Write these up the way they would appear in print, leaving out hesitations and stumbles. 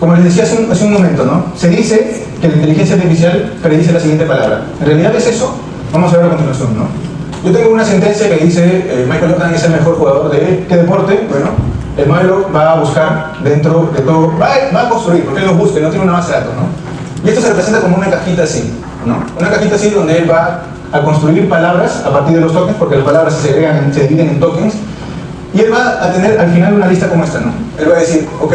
como les decía hace un momento, ¿no? Se dice que la inteligencia artificial predice la siguiente palabra. ¿En realidad es eso? Vamos a ver a continuación, ¿no? Yo tengo una sentencia que dice Michael Jordan es el mejor jugador de ¿qué deporte? Bueno, el modelo va a buscar dentro de todo, va a construir, porque él lo busca, no tiene una base de datos, ¿no? Y esto se representa como una cajita así, ¿no? Una cajita así donde él va a construir palabras a partir de los tokens, porque las palabras se dividen en tokens, y él va a tener al final una lista como esta, ¿no? Él va a decir, ok,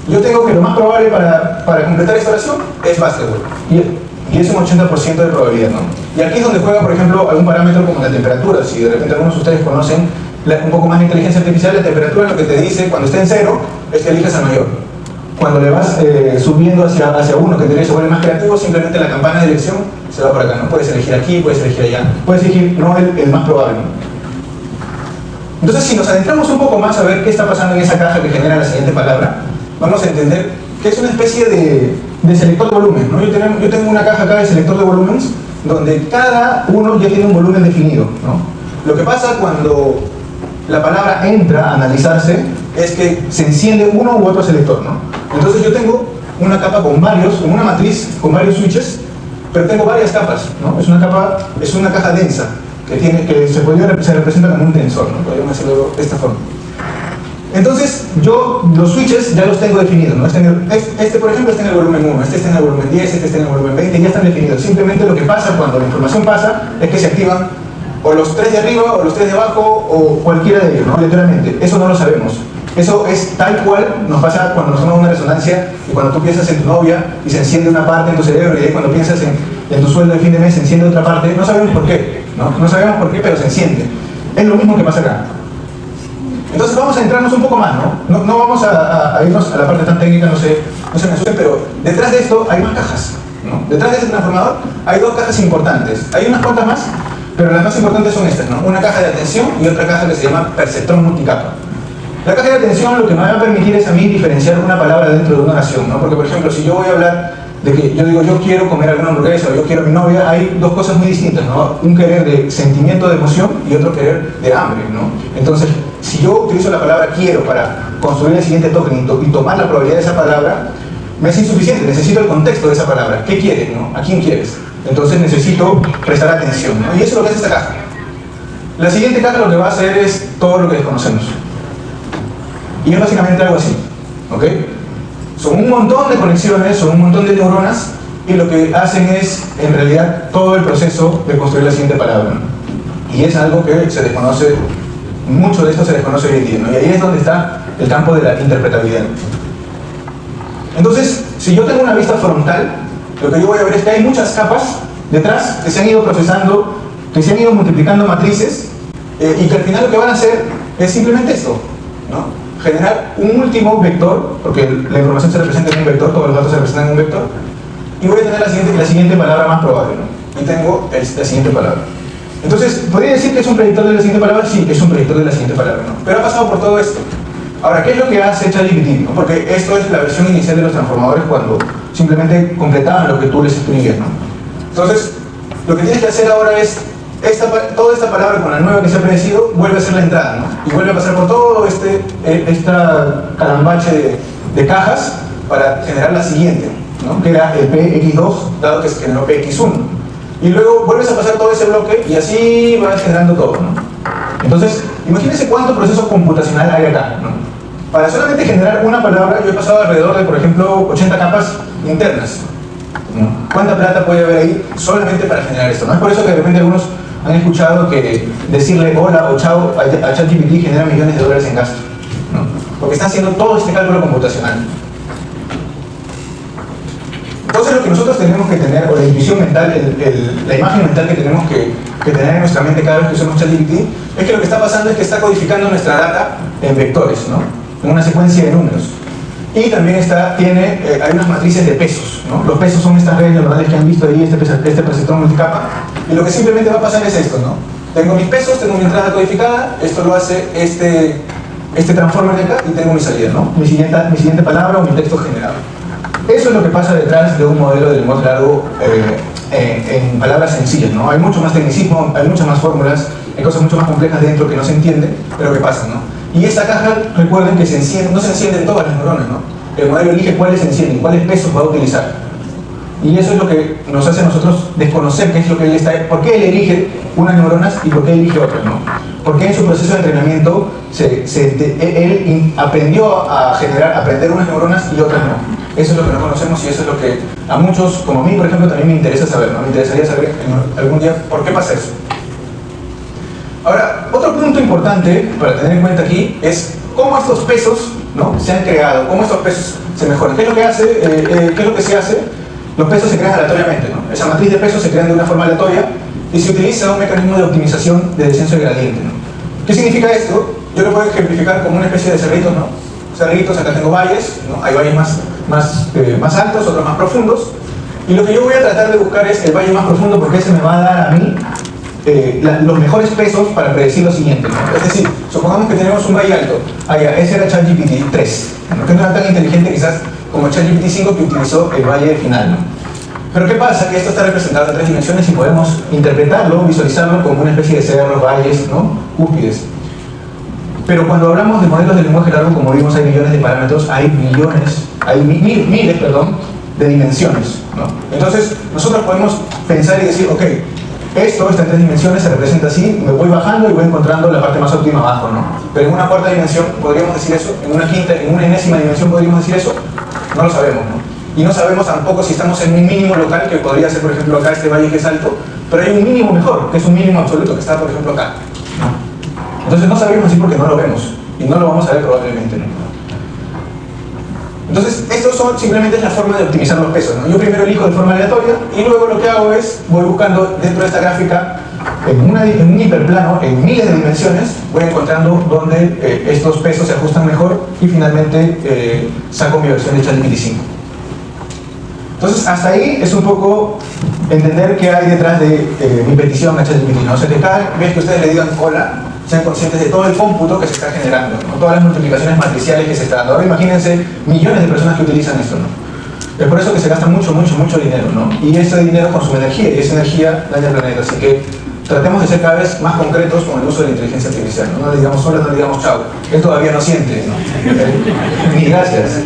yo tengo que lo más probable para completar esta oración es básquetbol. Y es un 80% de probabilidad, ¿no? Y aquí es donde juega, por ejemplo, algún parámetro como la temperatura. Si de repente algunos de ustedes conocen un poco más de inteligencia artificial, la temperatura lo que te dice cuando esté en 0 es que elijas al mayor. Cuando le vas subiendo hacia 1, que se vuelve más creativo, simplemente la campana de elección se va por acá, ¿no? Puedes elegir aquí, puedes elegir allá, puedes elegir no el más probable, ¿no? Entonces, si nos adentramos un poco más a ver qué está pasando en esa caja que genera la siguiente palabra, vamos a entender que es una especie de selector de volumen, ¿no? Yo tengo una caja acá de selector de volúmenes donde cada uno ya tiene un volumen definido, ¿no? Lo que pasa cuando la palabra entra a analizarse es que se enciende uno u otro selector, ¿no? Entonces yo tengo una capa con una matriz con varios switches, pero tengo varias capas, ¿no? Es una caja densa que se representa como un tensor, ¿no? Podríamos hacerlo de esta forma. Entonces, los switches ya los tengo definidos, ¿no? Este, por ejemplo, está en el volumen 1, este está en el volumen 10, este está en el volumen 20, ya están definidos. Simplemente lo que pasa cuando la información pasa es que se activan o los 3 de arriba o los 3 de abajo o cualquiera de ellos, ¿no? Literalmente, eso no lo sabemos. Eso es tal cual nos pasa cuando nos tomamos una resonancia y cuando tú piensas en tu novia y se enciende una parte en tu cerebro y cuando piensas en tu sueldo de fin de mes se enciende otra parte, no sabemos por qué, ¿no? No sabemos por qué, pero se enciende. Es lo mismo que pasa acá. Entonces vamos a entrarnos un poco más, ¿no? No vamos a irnos a la parte tan técnica, no se me asusten, pero detrás de esto hay más cajas, ¿no? Detrás de este transformador hay 2 cajas importantes. Hay unas cuantas más, pero las más importantes son estas, ¿no? Una caja de atención y otra caja que se llama perceptrón multicapa. La caja de atención lo que me va a permitir es a mí diferenciar una palabra dentro de una oración, ¿no? Porque, por ejemplo, si yo voy a hablar de que yo digo yo quiero comer alguna hamburguesa o yo quiero a mi novia, hay 2 cosas muy distintas, ¿no? Un querer de sentimiento de emoción y otro querer de hambre, ¿no? Entonces, si yo utilizo la palabra quiero para construir el siguiente token y tomar la probabilidad de esa palabra, me es insuficiente, necesito el contexto de esa palabra. ¿Qué quieres, no? ¿A quién quieres? Entonces necesito prestar atención, ¿no? Y eso es lo que hace esta caja. La siguiente caja lo que va a hacer es todo lo que desconocemos. Y es básicamente algo así, ¿ok? Son un montón de conexiones, son un montón de neuronas y lo que hacen es, en realidad, todo el proceso de construir la siguiente palabra, ¿no? Y es algo que se desconoce, mucho de esto se desconoce hoy en día, ¿no? Y ahí es donde está el campo de la interpretabilidad. Entonces, si yo tengo una vista frontal, lo que yo voy a ver es que hay muchas capas detrás que se han ido procesando, que se han ido multiplicando matrices y que al final lo que van a hacer es simplemente esto, ¿no? Generar un último vector, porque la información se representa en un vector, todos los datos se representan en un vector, y voy a tener la siguiente palabra más probable, ¿no? Y tengo la siguiente palabra. Entonces, ¿podría decir que es un predictor de la siguiente palabra? Sí, es un predictor de la siguiente palabra, ¿no? Pero ha pasado por todo esto. Ahora, ¿qué es lo que hace ChatGPT, ¿no? Porque esto es la versión inicial de los transformadores cuando simplemente completaban lo que tú les escribías, ¿no? Entonces, lo que tienes que hacer ahora es toda esta palabra con la nueva que se ha predecido vuelve a ser la entrada, ¿no? Y vuelve a pasar por todo esta calambache de cajas para generar la siguiente, ¿no? Que era el PX2, dado que se generó PX1. Y luego vuelves a pasar todo ese bloque y así vas generando todo, ¿no? Entonces, imagínense cuánto proceso computacional hay acá, ¿no? Para solamente generar una palabra, yo he pasado alrededor de, por ejemplo, 80 capas internas, ¿no? ¿Cuánta plata puede haber ahí solamente para generar esto, ¿no? Es por eso que de repente algunos han escuchado que decirle hola o chao a ChatGPT genera millones de dólares en gasto, ¿no? Porque está haciendo todo este cálculo computacional. Entonces lo que nosotros tenemos que tener, o la intuición mental, la imagen mental que tenemos que tener en nuestra mente cada vez que usamos ChatGPT, es que lo que está pasando es que está codificando nuestra data en vectores, ¿no? En una secuencia de números. Y también hay unas matrices de pesos, ¿no? Los pesos son estas redes neuronales que han visto ahí, este perceptrón multicapa. Y lo que simplemente va a pasar es esto, ¿no? Tengo mis pesos, tengo mi entrada codificada, esto lo hace este transformer de acá y tengo mi salida, ¿no? Mi siguiente palabra o mi texto generado. Eso es lo que pasa detrás de un modelo de lenguaje largo en palabras sencillas, ¿no? Hay mucho más tecnicismo, hay muchas más fórmulas, hay cosas mucho más complejas dentro que no se entienden, pero que pasan, ¿no? Y esta caja, recuerden que no se encienden todas las neuronas, ¿no? el modelo elige cuáles encienden, cuáles pesos va a utilizar. Y eso es lo que nos hace a nosotros desconocer qué es lo que él está, por qué él elige unas neuronas y por qué elige otras, ¿no? Porque en su proceso de entrenamiento él aprendió a aprender unas neuronas y otras no. Eso es lo que no conocemos y eso es lo que a muchos, como a mí por ejemplo, también me interesa saber, ¿no? Me interesaría saber algún día por qué pasa eso. Ahora, otro punto importante para tener en cuenta aquí es cómo estos pesos, ¿no?, se han creado, cómo estos pesos se mejoran. ¿Qué es lo que hace? ¿Qué es lo que se hace? Los pesos se crean aleatoriamente, ¿no? Esa matriz de pesos se crean de una forma aleatoria y se utiliza un mecanismo de optimización de descenso de gradiente, ¿no? ¿Qué significa esto? Yo lo puedo ejemplificar como una especie de cerritos, ¿no? Cerritos, acá tengo valles, ¿no? Hay valles más altos, otros más profundos. Y lo que yo voy a tratar de buscar es el valle más profundo porque ese me va a dar a mí los mejores pesos para predecir lo siguiente, ¿no? Es decir, supongamos que tenemos un valle alto. Ese era ChatGPT 3, ¿no? Que no era tan inteligente quizás como ChatGPT 5 que utilizó el valle final, ¿no? Pero ¿qué pasa? Que esto está representado en 3 dimensiones y podemos interpretarlo, visualizarlo como una especie de cerros, valles, ¿no?, cúspides. Pero cuando hablamos de modelos de lenguaje largo, como vimos, hay millones de parámetros, hay miles de dimensiones, ¿no? Entonces, nosotros podemos pensar y decir, ok, esto está en 3 dimensiones, se representa así, me voy bajando y voy encontrando la parte más óptima abajo, ¿no? Pero en una cuarta dimensión, ¿podríamos decir eso? En una quinta, en una enésima dimensión, ¿podríamos decir eso? No lo sabemos, ¿no? Y no sabemos tampoco si estamos en un mínimo local, que podría ser, por ejemplo, acá este valle que es alto, pero hay un mínimo mejor, que es un mínimo absoluto, que está, por ejemplo, acá, ¿no? Entonces no sabemos así porque no lo vemos, y no lo vamos a ver probablemente, ¿no? Entonces, esto simplemente es la forma de optimizar los pesos, ¿no? Yo primero elijo de forma aleatoria, y luego lo que hago es, voy buscando dentro de esta gráfica, en un hiperplano, en miles de dimensiones, voy encontrando donde estos pesos se ajustan mejor, y finalmente saco mi versión de ChatGPT 5. Entonces, hasta ahí es un poco entender qué hay detrás de mi petición a ChatGPT, ¿no? O sea, que cada vez que ustedes le digan hola, sean conscientes de todo el cómputo que se está generando, ¿no? Todas las multiplicaciones matriciales que se están dando. Ahora imagínense millones de personas que utilizan esto, ¿no? Es por eso que se gasta mucho dinero, ¿no? Y ese dinero consume energía, y esa energía daña al planeta. Así que tratemos de ser cada vez más concretos con el uso de la inteligencia artificial, ¿no? No le digamos hola, no le digamos chao. Él todavía no siente, ¿no? Ni gracias.